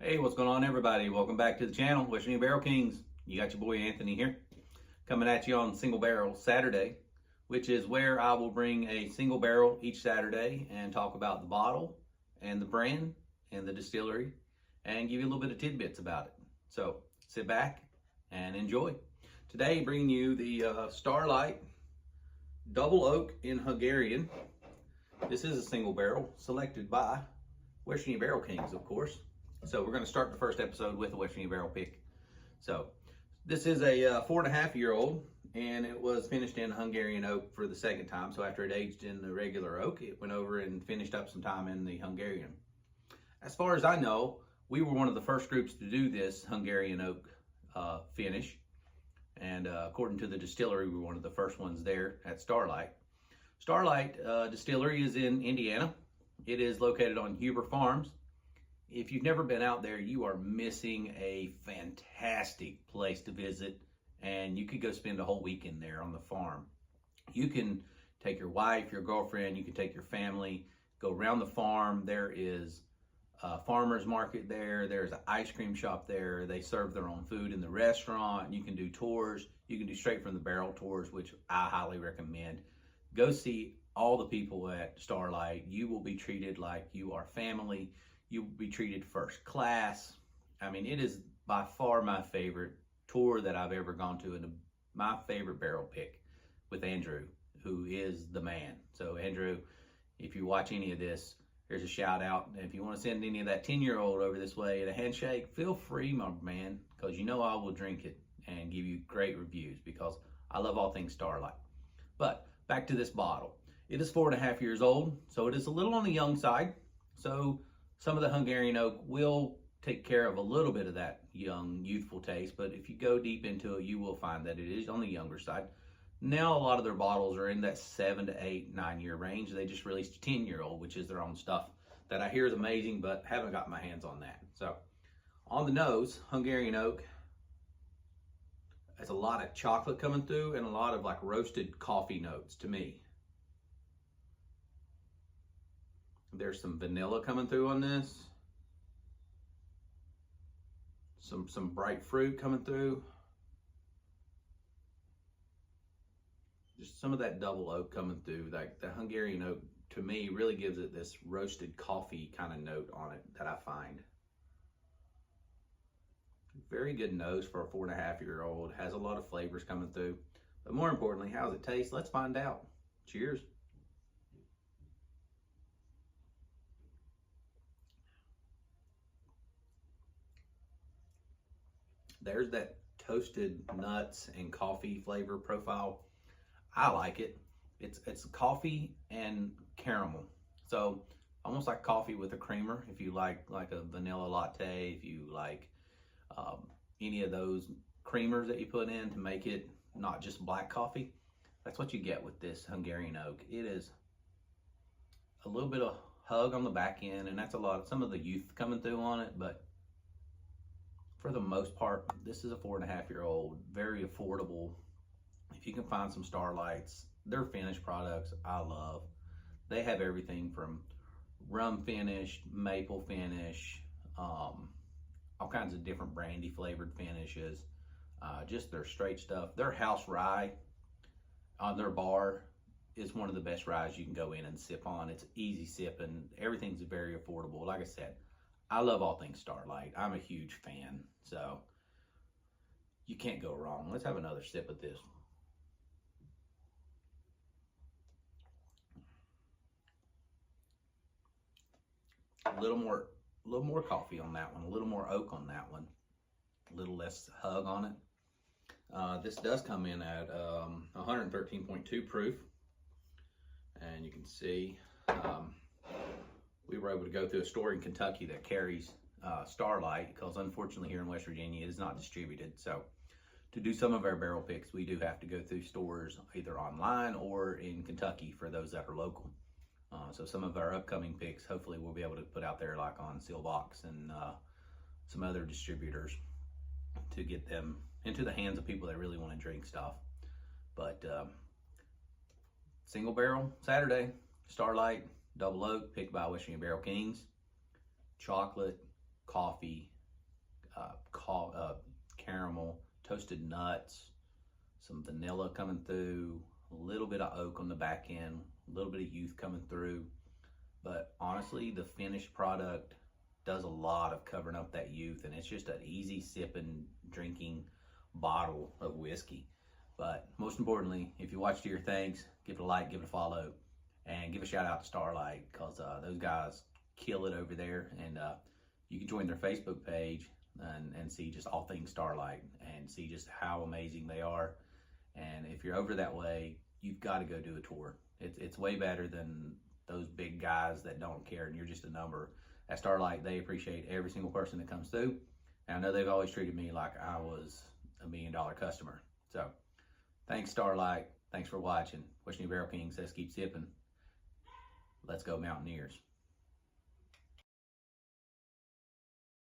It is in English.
Hey, what's going on, everybody? Welcome back to the channel, West Virginia Barrel Kings. You got your boy Anthony here, coming at you on Single Barrel Saturday, which is where I will bring a single barrel each Saturday and talk about the bottle and the brand and the distillery and give you a little bit of tidbits about it. So sit back and enjoy. Today, bringing you the Starlight Double Oak in Hungarian. This is a single barrel selected by West Virginia Barrel Kings, of course. So we're going to start the first episode with a West Virginia barrel pick. So this is a 4.5-year-old, and it was finished in Hungarian oak for the second time. So after it aged in the regular oak, it went over and finished up some time in the Hungarian. As far as I know, we were one of the first groups to do this Hungarian oak finish. And according to the distillery, we were one of the first ones there at Starlight. Starlight Distillery is in Indiana. It is located on Huber Farms. If you've never been out there, you are missing a fantastic place to visit, and you could go spend a whole weekend there on the farm. You can take your wife, your girlfriend, you can take your family, go around the farm. There is a farmer's market there. There's an ice cream shop there. They serve their own food in the restaurant. You can do tours. You can do straight from the barrel tours, which I highly recommend. Go see all the people at Starlight. You will be treated like you are family. You will be treated first class. I mean, it is by far my favorite tour that I've ever gone to, and my favorite barrel pick with Andrew, who is the man. So Andrew, if you watch any of this, here's a shout out. And if you want to send any of that 10-year-old over this way and a handshake, feel free, my man, because you know I will drink it and give you great reviews because I love all things Starlight. But back to this bottle. It is 4.5 years old, so it is a little on the young side. So some of the Hungarian oak will take care of a little bit of that young, youthful taste, but if you go deep into it, you will find that it is on the younger side. Now, a lot of their bottles are in that 7 to 8, 9-year range. They just released a 10-year-old, which is their own stuff that I hear is amazing, but haven't got my hands on that. So, on the nose, Hungarian oak has a lot of chocolate coming through and a lot of like roasted coffee notes to me. There's some vanilla coming through on this. Some bright fruit coming through. Just some of that double oak coming through. Like the Hungarian oak, to me, really gives it this roasted coffee kind of note on it that I find. Very good nose for a 4.5-year-old. Has a lot of flavors coming through. But more importantly, how does it taste? Let's find out. Cheers. There's that toasted nuts and coffee flavor profile. I like it. It's coffee and caramel. So almost like coffee with a creamer. If you like a vanilla latte, if you like any of those creamers that you put in to make it not just black coffee, that's what you get with this Hungarian oak. It is a little bit of hug on the back end, and that's some of the youth coming through on it, but for the most part, this is a 4.5-year-old, very affordable. If you can find some Starlights, their finished products I love. They have everything from rum finish, maple finish, all kinds of different brandy flavored finishes, just their straight stuff. Their house rye on their bar is one of the best ryes you can go in and sip on. It's easy sipping. Everything's very affordable. Like I said, I love all things Starlight. I'm a huge fan, so you can't go wrong. Let's have another sip of this. A little more coffee on that one, a little more oak on that one, a little less hug on it. This does come in at 113.2 proof, and you can see we were able to go through a store in Kentucky that carries Starlight, because unfortunately here in West Virginia it is not distributed. So to do some of our barrel picks, we do have to go through stores either online or in Kentucky for those that are local. So some of our upcoming picks, hopefully we'll be able to put out there like on Sealbox and some other distributors to get them into the hands of people that really want to drink stuff. But single barrel Saturday, Starlight, double oak, picked by West Virginia Barrel Kings. Chocolate, coffee, caramel, toasted nuts, some vanilla coming through, a little bit of oak on the back end, a little bit of youth coming through. But honestly, the finished product does a lot of covering up that youth, and it's just an easy sipping, drinking bottle of whiskey. But most importantly, if you watch to your thanks, give it a like, give it a follow, and give a shout out to Starlight, because those guys kill it over there. And you can join their Facebook page and see just all things Starlight and see just how amazing they are. And if you're over that way, you've got to go do a tour. It's way better than those big guys that don't care and you're just a number. At Starlight, they appreciate every single person that comes through. And I know they've always treated me like I was $1 million customer. So thanks, Starlight. Thanks for watching. Wishing you Barrel King says keep sipping. Let's go Mountaineers.